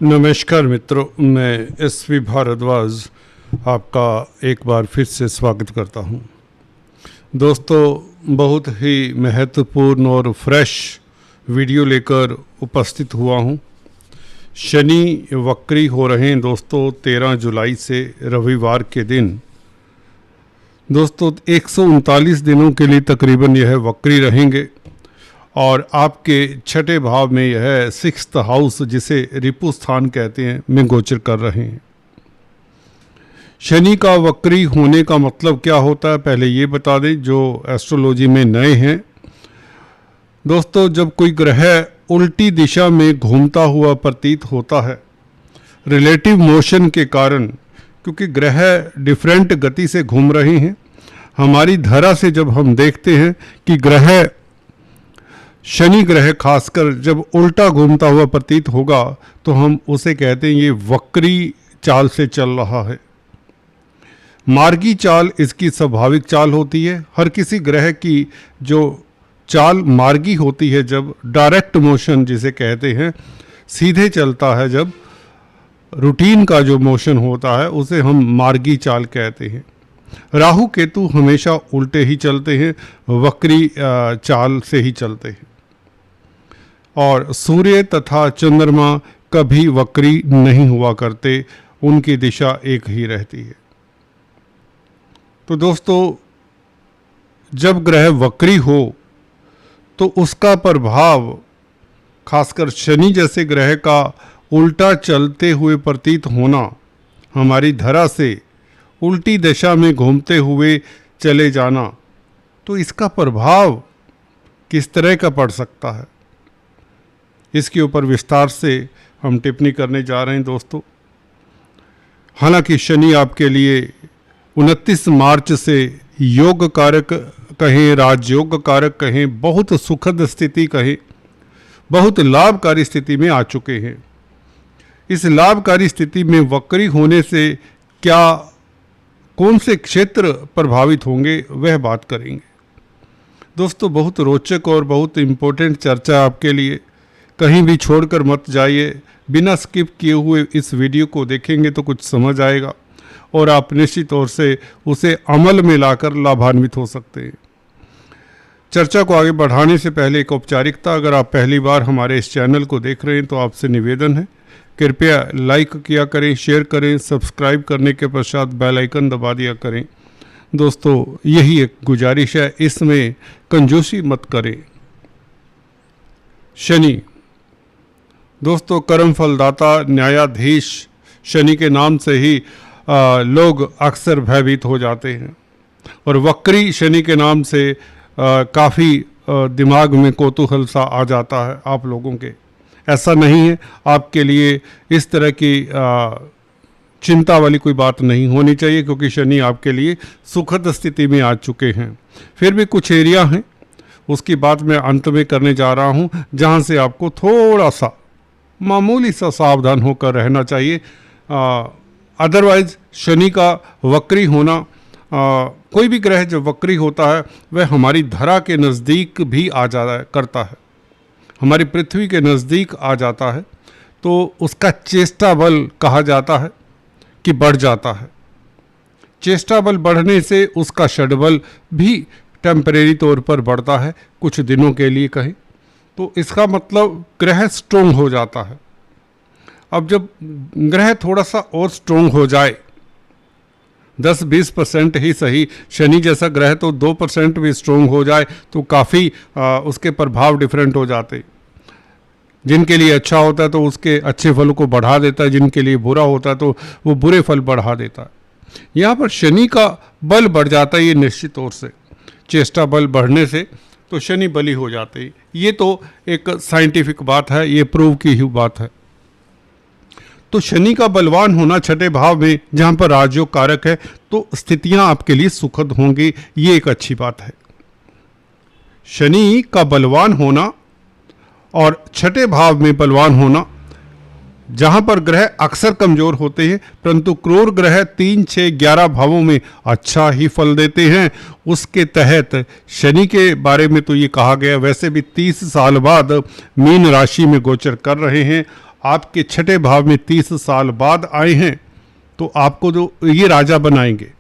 नमस्कार मित्रों, मैं एसवी भारद्वाज आपका एक बार फिर से स्वागत करता हूं। दोस्तों, बहुत ही महत्वपूर्ण और फ्रेश वीडियो लेकर उपस्थित हुआ हूं। शनि वक्री हो रहे हैं दोस्तों 13 जुलाई से रविवार के दिन। दोस्तों 139 दिनों के लिए तकरीबन यह वक्री रहेंगे और आपके छठे भाव में यह 6th हाउस, जिसे रिपु स्थान कहते हैं, में गोचर कर रहे हैं। शनि का वक्री होने का मतलब क्या होता है, पहले ये बता दें जो एस्ट्रोलॉजी में नए हैं। दोस्तों, जब कोई ग्रह उल्टी दिशा में घूमता हुआ प्रतीत होता है रिलेटिव मोशन के कारण, क्योंकि ग्रह डिफरेंट गति से घूम रहे हैं, हमारी धरा से जब हम देखते हैं कि ग्रह, शनि ग्रह खासकर जब उल्टा घूमता हुआ प्रतीत होगा तो हम उसे कहते हैं ये वक्री चाल से चल रहा है। मार्गी चाल इसकी स्वाभाविक चाल होती है। हर किसी ग्रह की जो चाल मार्गी होती है, जब डायरेक्ट मोशन जिसे कहते हैं, सीधे चलता है, जब रूटीन का जो मोशन होता है उसे हम मार्गी चाल कहते हैं। राहु केतु हमेशा उल्टे ही चलते हैं, वक्री चाल से ही चलते हैं। और सूर्य तथा चंद्रमा कभी वक्री नहीं हुआ करते, उनकी दिशा एक ही रहती है। तो दोस्तों, जब ग्रह वक्री हो तो उसका प्रभाव खासकर शनि जैसे ग्रह का उल्टा चलते हुए प्रतीत होना, हमारी धरा से उल्टी दिशा में घूमते हुए चले जाना, तो इसका प्रभाव किस तरह का पड़ सकता है, इसके ऊपर विस्तार से हम टिप्पणी करने जा रहे हैं दोस्तों। हालांकि शनि आपके लिए 29 मार्च से योग कारक कहें, राजयोग कारक कहें, बहुत सुखद स्थिति कहें, बहुत लाभकारी स्थिति में आ चुके हैं। इस लाभकारी स्थिति में वक्री होने से क्या, कौन से क्षेत्र प्रभावित होंगे, वह बात करेंगे दोस्तों। बहुत रोचक और बहुत इम्पोर्टेंट चर्चा आपके लिए, कहीं भी छोड़कर मत जाइए। बिना स्किप किए हुए इस वीडियो को देखेंगे तो कुछ समझ आएगा और आप निश्चित तौर से उसे अमल में लाकर लाभान्वित हो सकते हैं। चर्चा को आगे बढ़ाने से पहले एक औपचारिकता, अगर आप पहली बार हमारे इस चैनल को देख रहे हैं तो आपसे निवेदन है, कृपया लाइक किया करें, शेयर करें, सब्सक्राइब करने के पश्चात बेल आइकन दबा दिया करें। दोस्तों, यही एक गुजारिश है, इसमें कंजूसी मत करें। शनि दोस्तों कर्म फलदाता, न्यायाधीश शनि के नाम से ही लोग अक्सर भयभीत हो जाते हैं, और वक्री शनि के नाम से काफ़ी दिमाग में कौतूहल सा आ जाता है आप लोगों के। ऐसा नहीं है, आपके लिए इस तरह की चिंता वाली कोई बात नहीं होनी चाहिए, क्योंकि शनि आपके लिए सुखद स्थिति में आ चुके हैं। फिर भी कुछ एरिया हैं, उसकी बात मैं अंत में करने जा रहा हूं, जहां से आपको थोड़ा सा मामूली सा सावधान होकर रहना चाहिए। अदरवाइज शनि का वक्री होना, कोई भी ग्रह जब वक्री होता है वह हमारी धरा के नज़दीक भी आ जाता करता है, हमारी पृथ्वी के नज़दीक आ जाता है, तो उसका चेष्टा बल कहा जाता है कि बढ़ जाता है। चेष्टा बल बढ़ने से उसका षडबल भी टेम्परेरी तौर पर बढ़ता है, कुछ दिनों के लिए कहें तो इसका मतलब ग्रह स्ट्रोंग हो जाता है। अब जब ग्रह थोड़ा सा और स्ट्रोंग हो जाए, 10-20% ही सही, शनि जैसा ग्रह तो 2% भी स्ट्रोंग हो जाए तो काफ़ी उसके प्रभाव डिफरेंट हो जाते। जिनके लिए अच्छा होता है तो उसके अच्छे फल को बढ़ा देता है, जिनके लिए बुरा होता है तो वो बुरे फल बढ़ा देता है। यहाँ पर शनि का बल बढ़ जाता है, ये निश्चित तौर से चेष्टा बल बढ़ने से तो शनि बली हो जाते हैं। ये तो एक साइंटिफिक बात है, ये प्रूव की हुई बात है। तो शनि का बलवान होना छठे भाव में, जहाँ पर राजयोग कारक है, तो स्थितियाँ आपके लिए सुखद होंगी, ये एक अच्छी बात है। शनि का बलवान होना और छठे भाव में बलवान होना, जहाँ पर ग्रह अक्सर कमज़ोर होते हैं परंतु क्रूर ग्रह 3, 6, 11 भावों में अच्छा ही फल देते हैं, उसके तहत शनि के बारे में तो ये कहा गया। वैसे भी 30 साल बाद मीन राशि में गोचर कर रहे हैं आपके छठे भाव में 30 साल बाद आए हैं, तो आपको जो ये राजा बनाएंगे,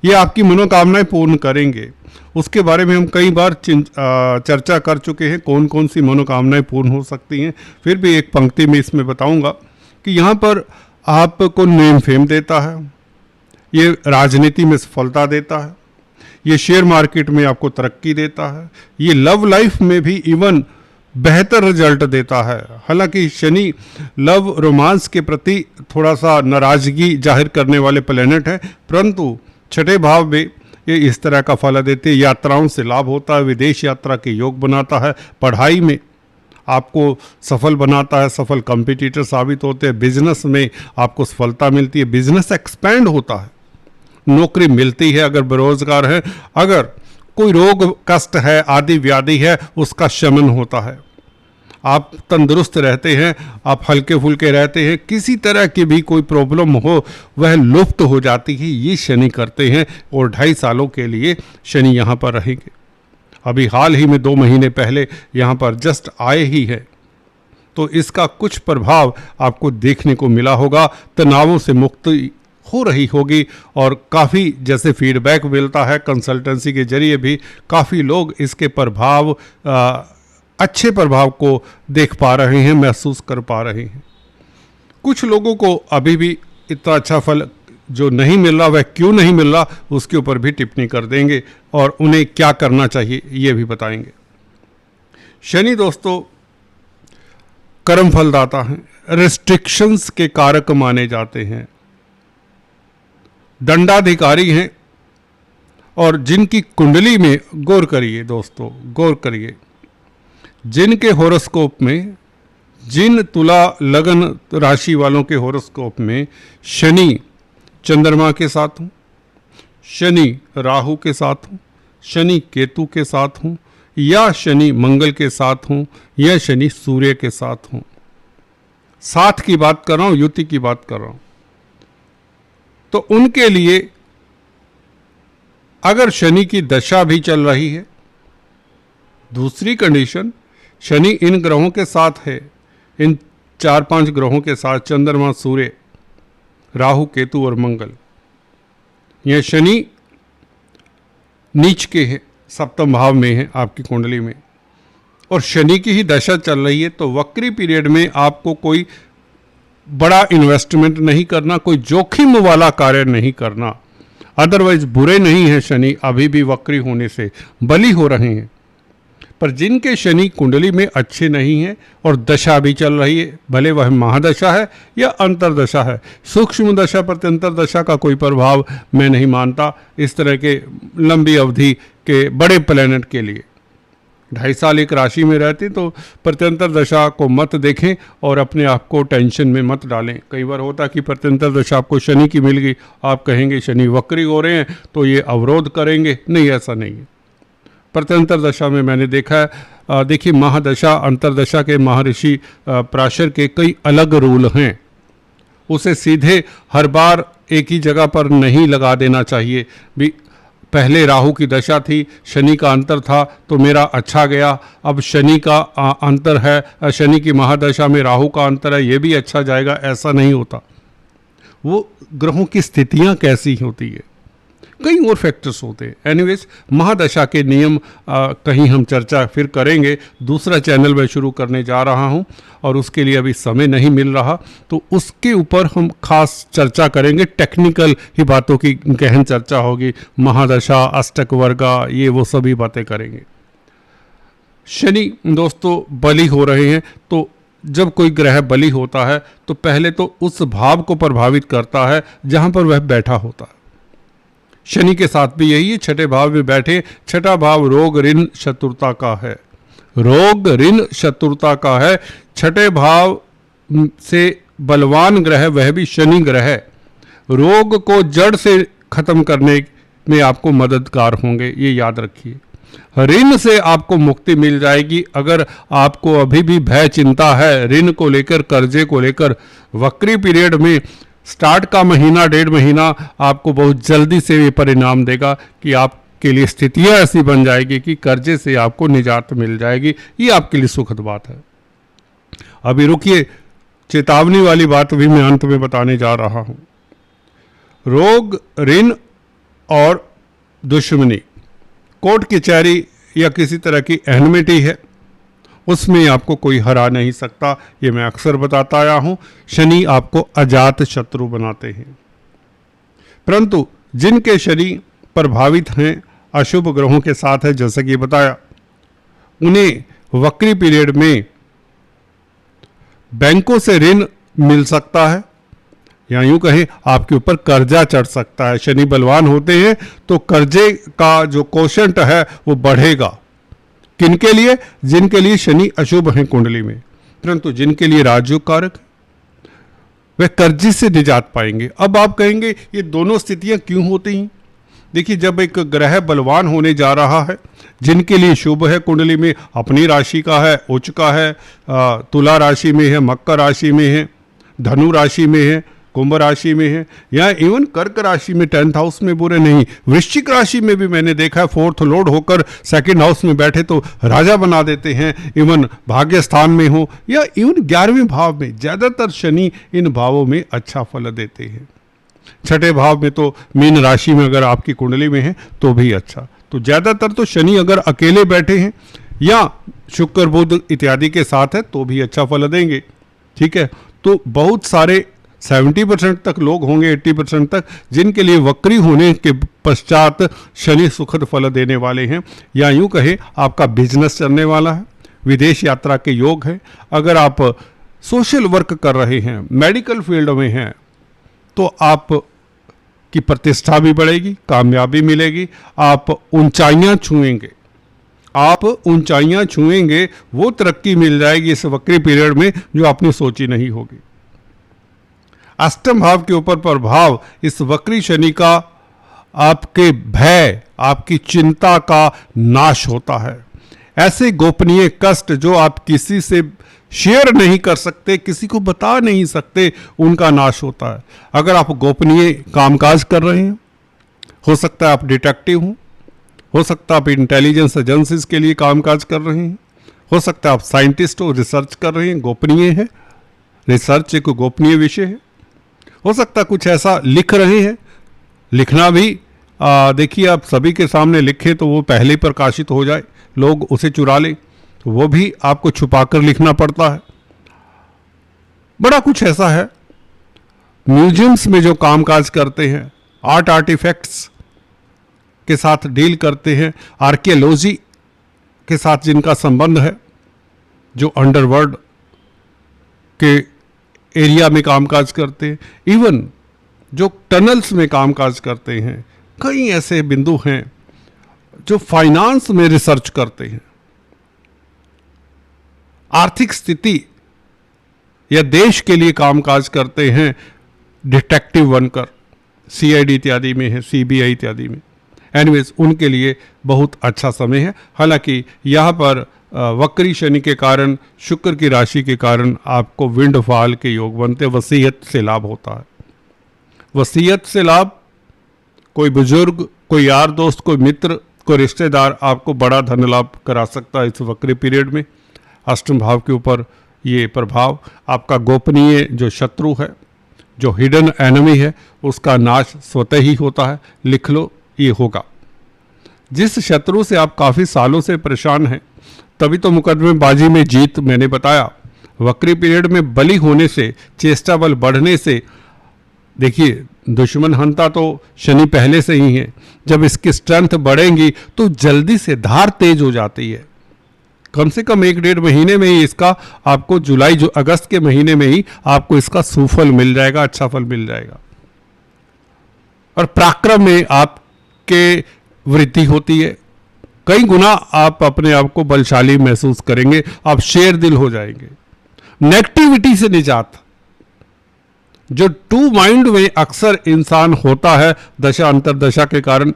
ये आपकी मनोकामनाएं पूर्ण करेंगे। उसके बारे में हम कई बार चर्चा कर चुके हैं, कौन कौन सी मनोकामनाएं पूर्ण हो सकती हैं। फिर भी एक पंक्ति में इसमें बताऊंगा कि यहाँ पर आपको नेम फेम देता है, ये राजनीति में सफलता देता है, ये शेयर मार्केट में आपको तरक्की देता है, ये लव लाइफ में भी इवन बेहतर रिजल्ट देता है। हालांकि शनि लव रोमांस के प्रति थोड़ा सा नाराजगी जाहिर करने वाले प्लेनेट है, परंतु छठे भाव में ये इस तरह का फल देते हैं। यात्राओं से लाभ होता है, विदेश यात्रा के योग बनाता है, पढ़ाई में आपको सफल बनाता है, सफल कंपटीटर साबित होते हैं, बिजनेस में आपको सफलता मिलती है, बिजनेस एक्सपैंड होता है, नौकरी मिलती है अगर बेरोजगार है, अगर कोई रोग कष्ट है, आदि व्याधि है, उसका शमन होता है, आप तंदुरुस्त रहते हैं, आप हल्के फुल्के रहते हैं, किसी तरह की भी कोई प्रॉब्लम हो वह लुप्त हो जाती है। ये शनि करते हैं और 2.5 सालों के लिए शनि यहाँ पर रहेंगे। अभी हाल ही में 2 महीने पहले यहाँ पर जस्ट आए ही है, तो इसका कुछ प्रभाव आपको देखने को मिला होगा। तनावों से मुक्ति हो रही होगी और काफ़ी जैसे फीडबैक मिलता है कंसल्टेंसी के जरिए भी, काफ़ी लोग इसके प्रभाव अच्छे प्रभाव को देख पा रहे हैं, महसूस कर पा रहे हैं। कुछ लोगों को अभी भी इतना अच्छा फल जो नहीं मिल रहा, वह क्यों नहीं मिल रहा, उसके ऊपर भी टिप्पणी कर देंगे और उन्हें क्या करना चाहिए ये भी बताएंगे। शनि दोस्तों कर्म फलदाता हैं, रेस्ट्रिक्शंस के कारक माने जाते हैं, दंडाधिकारी हैं, और जिनकी कुंडली में गौर करिए दोस्तों, गौर करिए, जिनके होरोस्कोप में, जिन तुला लगन राशि वालों के होरोस्कोप में शनि चंद्रमा के साथ हूँ, शनि राहु के साथ हूँ, शनि केतु के साथ हूँ, या शनि मंगल के साथ हूँ, या शनि सूर्य के साथ हूँ, साथ की बात कर रहा हूँ, युति की बात कर रहा हूँ, तो उनके लिए अगर शनि की दशा भी चल रही है, दूसरी कंडीशन शनि इन ग्रहों के साथ है, इन 4-5 ग्रहों के साथ, चंद्रमा सूर्य राहु केतु और मंगल, यह शनि नीच के है, सप्तम भाव में है आपकी कुंडली में, और शनि की ही दशा चल रही है, तो वक्री पीरियड में आपको कोई बड़ा इन्वेस्टमेंट नहीं करना, कोई जोखिम वाला कार्य नहीं करना। अदरवाइज बुरे नहीं हैं शनि, अभी भी वक्री होने से बली हो रहे हैं। पर जिनके शनि कुंडली में अच्छे नहीं हैं और दशा भी चल रही है, भले वह महादशा है या अंतरदशा है, सूक्ष्म दशा प्रत्यंतर दशा का कोई प्रभाव मैं नहीं मानता इस तरह के लंबी अवधि के बड़े प्लैनेट के लिए। 2.5 साल एक राशि में रहते तो प्रत्यंतर दशा को मत देखें और अपने आप को टेंशन में मत डालें। कई बार होता कि प्रत्यंतर दशा आपको शनि की मिल गई, आप कहेंगे शनि वक्री हो रहे हैं तो ये अवरोध करेंगे, नहीं, ऐसा नहीं है। प्रत्यंतर दशा में मैंने देखा है, देखिए महादशा अंतरदशा के महर्षि पराशर के कई अलग रूल हैं, उसे सीधे हर बार एक ही जगह पर नहीं लगा देना चाहिए। भी पहले राहु की दशा थी, शनि का अंतर था तो मेरा अच्छा गया, अब शनि का अंतर है, शनि की महादशा में राहु का अंतर है, ये भी अच्छा जाएगा, ऐसा नहीं होता। वो ग्रहों की स्थितियां कैसी होती है, कई और फैक्टर्स होते हैं। एनीवेज महादशा के नियम कहीं हम चर्चा फिर करेंगे, दूसरा चैनल मैं शुरू करने जा रहा हूं और उसके लिए अभी समय नहीं मिल रहा, तो उसके ऊपर हम खास चर्चा करेंगे, टेक्निकल ही बातों की गहन चर्चा होगी, महादशा अष्टक वर्गा ये वो सभी बातें करेंगे। शनि दोस्तों बली हो रहे हैं, तो जब कोई ग्रह बली होता है तो पहले तो उस भाव को प्रभावित करता है जहां पर वह बैठा होता है। शनि के साथ भी यही है, छठे भाव में बैठे, छठा भाव रोग ऋण शत्रुता का है, रोग ऋण शत्रुता का है। छठे भाव से बलवान ग्रह वह भी शनि ग्रह, रोग को जड़ से खत्म करने में आपको मददगार होंगे, ये याद रखिए। ऋण से आपको मुक्ति मिल जाएगी। अगर आपको अभी भी भय चिंता है ऋण को लेकर, कर्जे को लेकर, वक्री पीरियड में स्टार्ट का महीना 1.5 महीना आपको बहुत जल्दी से ये परिणाम देगा कि आपके लिए स्थितियां ऐसी बन जाएगी कि कर्जे से आपको निजात मिल जाएगी। ये आपके लिए सुखद बात है। अभी रुकिए, चेतावनी वाली बात भी मैं अंत में बताने जा रहा हूं। रोग, ऋण और दुश्मनी, कोर्ट कचहरी या किसी तरह की एनमिटी है, उसमें आपको कोई हरा नहीं सकता। ये मैं अक्सर बताता आया हूं। शनि आपको अजात शत्रु बनाते हैं। परंतु जिनके शनि प्रभावित हैं, अशुभ ग्रहों के साथ है, जैसा कि बताया, उन्हें वक्री पीरियड में बैंकों से ऋण मिल सकता है, या यूं कहें आपके ऊपर कर्जा चढ़ सकता है। शनि बलवान होते हैं तो कर्जे का जो कोशंट है वो बढ़ेगा। किनके लिए? जिनके लिए शनि अशुभ है कुंडली में। परंतु जिनके लिए राजयोग कारक है, वे कर्जे से निजात पाएंगे। अब आप कहेंगे ये दोनों स्थितियां क्यों होती हैं? देखिए, जब एक ग्रह बलवान होने जा रहा है, जिनके लिए शुभ है कुंडली में, अपनी राशि का है, उच्च का है, तुला राशि में है, मकर राशि में है, धनु राशि में है, कुंभ राशि में है, या इवन कर्क राशि में 10th हाउस में बुरे नहीं। वृश्चिक राशि में भी मैंने देखा है, 4th लॉर्ड होकर 2nd हाउस में बैठे तो राजा बना देते हैं। इवन भाग्य स्थान में हो या इवन 11वें भाव में, ज़्यादातर शनि इन भावों में अच्छा फल देते हैं। 6ठे भाव में तो मीन राशि में अगर आपकी कुंडली में है तो भी अच्छा। तो ज़्यादातर तो शनि अगर अकेले बैठे हैं या शुक्र बुध इत्यादि के साथ है तो भी अच्छा फल देंगे। ठीक है, तो बहुत सारे 70% तक लोग होंगे, 80% तक, जिनके लिए वक्री होने के पश्चात शनि सुखद फल देने वाले हैं। या यूं कहे आपका बिजनेस चलने वाला है, विदेश यात्रा के योग है। अगर आप सोशल वर्क कर रहे हैं, मेडिकल फील्ड में हैं, तो आप की प्रतिष्ठा भी बढ़ेगी, कामयाबी मिलेगी, आप ऊंचाइयां छुएंगे, आप ऊंचाइयां छुएंगे, वो तरक्की मिल जाएगी इस वक्री पीरियड में जो आपने सोची नहीं होगी। अष्टम भाव के ऊपर प्रभाव इस वक्री शनि का आपके भय, आपकी चिंता का नाश होता है। ऐसे गोपनीय कष्ट जो आप किसी से शेयर नहीं कर सकते, किसी को बता नहीं सकते, उनका नाश होता है। अगर आप गोपनीय कामकाज कर रहे हैं, हो सकता है आप डिटेक्टिव हो सकता है आप इंटेलिजेंस एजेंसीज के लिए कामकाज कर रहे हैं, हो सकता है आप साइंटिस्ट हो, रिसर्च कर रहे हैं, गोपनीय है, रिसर्च एक गोपनीय विषय है। हो सकता है कुछ ऐसा लिख रहे हैं, लिखना भी देखिए आप सभी के सामने लिखे तो वो पहले ही प्रकाशित हो जाए, लोग उसे चुरा लें, तो वो भी आपको छुपाकर लिखना पड़ता है। बड़ा कुछ ऐसा है। म्यूजियम्स में जो कामकाज करते हैं, आर्ट आर्टिफैक्ट्स के साथ डील करते हैं, आर्कियोलॉजी के साथ जिनका संबंध है, जो अंडरवर्ल्ड के एरिया में कामकाज करते हैं, इवन जो टनल्स में कामकाज करते हैं, कई ऐसे बिंदु हैं जो फाइनेंस में रिसर्च करते हैं, आर्थिक स्थिति या देश के लिए कामकाज करते हैं, डिटेक्टिव बनकर, सीआईडी इत्यादि में है, सीबीआई इत्यादि में। एनीवेज, उनके लिए बहुत अच्छा समय है। हालांकि यहाँ पर वक्री शनि के कारण, शुक्र की राशि के कारण आपको विंडफॉल के योग बनते, वसीयत से लाभ होता है। वसीयत से लाभ, कोई बुजुर्ग, कोई यार दोस्त, कोई मित्र, कोई रिश्तेदार आपको बड़ा धन लाभ करा सकता है इस वक्री पीरियड में। अष्टम भाव के ऊपर ये प्रभाव, आपका गोपनीय जो शत्रु है, जो हिडन एनिमी है, उसका नाश स्वतः ही होता है। लिख लो, ये होगा। जिस शत्रु से आप काफ़ी सालों से परेशान हैं, तभी तो मुकदमेबाजी में जीत, मैंने बताया, वक्री पीरियड में बली होने से, चेष्टा बल बढ़ने से, देखिए दुश्मन हंता तो शनि पहले से ही है, जब इसकी स्ट्रेंथ बढ़ेंगी तो जल्दी से धार तेज हो जाती है। कम से कम 1-1.5 महीने में ही इसका आपको अगस्त के महीने में ही आपको इसका सुफल मिल जाएगा, अच्छा फल मिल जाएगा। और पराक्रम में आपके वृद्धि होती है, कई गुना आप अपने आप को बलशाली महसूस करेंगे, आप शेर दिल हो जाएंगे। नेगेटिविटी से निजात, जो टू माइंड में अक्सर इंसान होता है दशा अंतरदशा के कारण,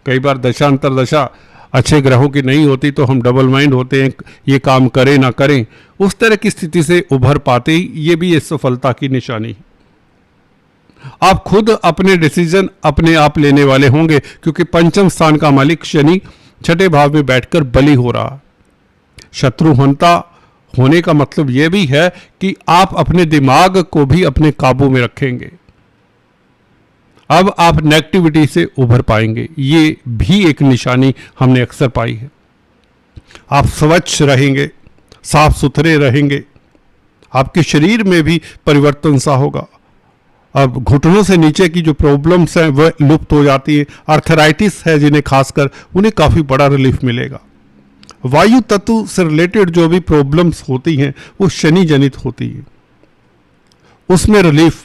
कई बार दशा अंतरदशा अच्छे ग्रहों की नहीं होती तो हम डबल माइंड होते हैं, ये काम करें ना करें, उस तरह की स्थिति से उभर पाते ही ये भी इस सफलता की निशानी है। आप खुद अपने डिसीजन अपने आप लेने वाले होंगे, क्योंकि पंचम स्थान का मालिक शनि 6ठे भाव में बैठकर बली हो रहा, शत्रु हंता होने का मतलब ये भी है कि आप अपने दिमाग को भी अपने काबू में रखेंगे। अब आप नेगेटिविटी से उभर पाएंगे, ये भी एक निशानी हमने अक्सर पाई है। आप स्वच्छ रहेंगे, साफ सुथरे रहेंगे, आपके शरीर में भी परिवर्तन सा होगा। अब घुटनों से नीचे की जो प्रॉब्लम्स हैं वह लुप्त हो जाती है। आर्थराइटिस है जिन्हें खासकर, उन्हें काफ़ी बड़ा रिलीफ मिलेगा। वायु तत्व से रिलेटेड जो भी प्रॉब्लम्स होती हैं वो शनि जनित होती है, उसमें रिलीफ।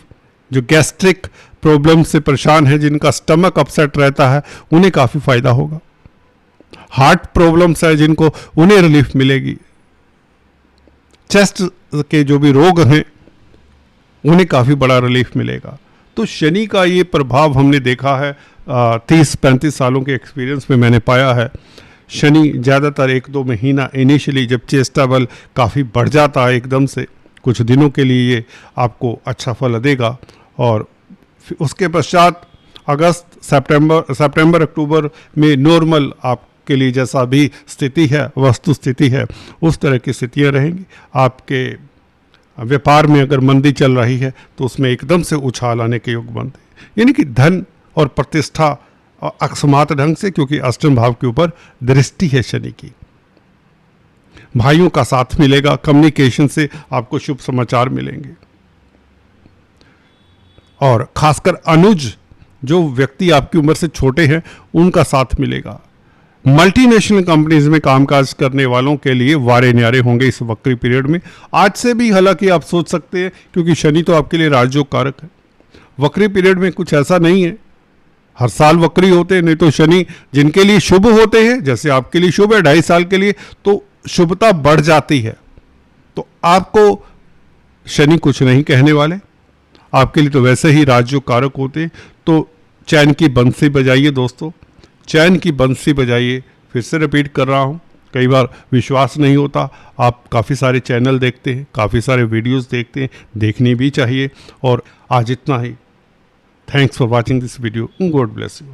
जो गैस्ट्रिक प्रॉब्लम से परेशान है, जिनका स्टमक अपसेट रहता है, उन्हें काफ़ी फायदा होगा। हार्ट प्रॉब्लम्स है जिनको, उन्हें रिलीफ मिलेगी। चेस्ट के जो भी रोग हैं उन्हें काफ़ी बड़ा रिलीफ मिलेगा। तो शनि का ये प्रभाव हमने देखा है, 30-35 सालों के एक्सपीरियंस में मैंने पाया है। शनि ज़्यादातर 1-2 महीना इनिशियली जब चेस्टाबल काफ़ी बढ़ जाता है एकदम से, कुछ दिनों के लिए ये आपको अच्छा फल देगा, और उसके पश्चात अगस्त सितंबर अक्टूबर में नॉर्मल आपके लिए जैसा भी स्थिति है, वस्तु स्थिति है, उस तरह की स्थितियाँ रहेंगी। आपके व्यापार में अगर मंदी चल रही है तो उसमें एकदम से उछाल आने के योग बनते हैं, यानी कि धन और प्रतिष्ठा अकस्मात ढंग से, क्योंकि अष्टम भाव के ऊपर दृष्टि है शनि की। भाइयों का साथ मिलेगा, कम्युनिकेशन से आपको शुभ समाचार मिलेंगे, और खासकर अनुज जो व्यक्ति आपकी उम्र से छोटे हैं उनका साथ मिलेगा। मल्टीनेशनल कंपनीज में कामकाज करने वालों के लिए वारे न्यारे होंगे इस वक्री पीरियड में। आज से भी हालांकि आप सोच सकते हैं, क्योंकि शनि तो आपके लिए राजयोग कारक है। वक्री पीरियड में कुछ ऐसा नहीं है, हर साल वक्री होते हैं, नहीं तो शनि जिनके लिए शुभ होते हैं, जैसे आपके लिए शुभ है 2.5 साल के लिए, तो शुभता बढ़ जाती है। तो आपको शनि कुछ नहीं कहने वाले, आपके लिए तो वैसे ही राजयोग कारक होते हैं। तो चैन की बंसी बजाइए दोस्तों, चैन की बंसी बजाइए। फिर से रिपीट कर रहा हूँ, कई बार विश्वास नहीं होता। आप काफ़ी सारे चैनल देखते हैं, काफ़ी सारे वीडियोस देखते हैं, देखनी भी चाहिए। और आज इतना ही। Thanks for watching this video. God bless you.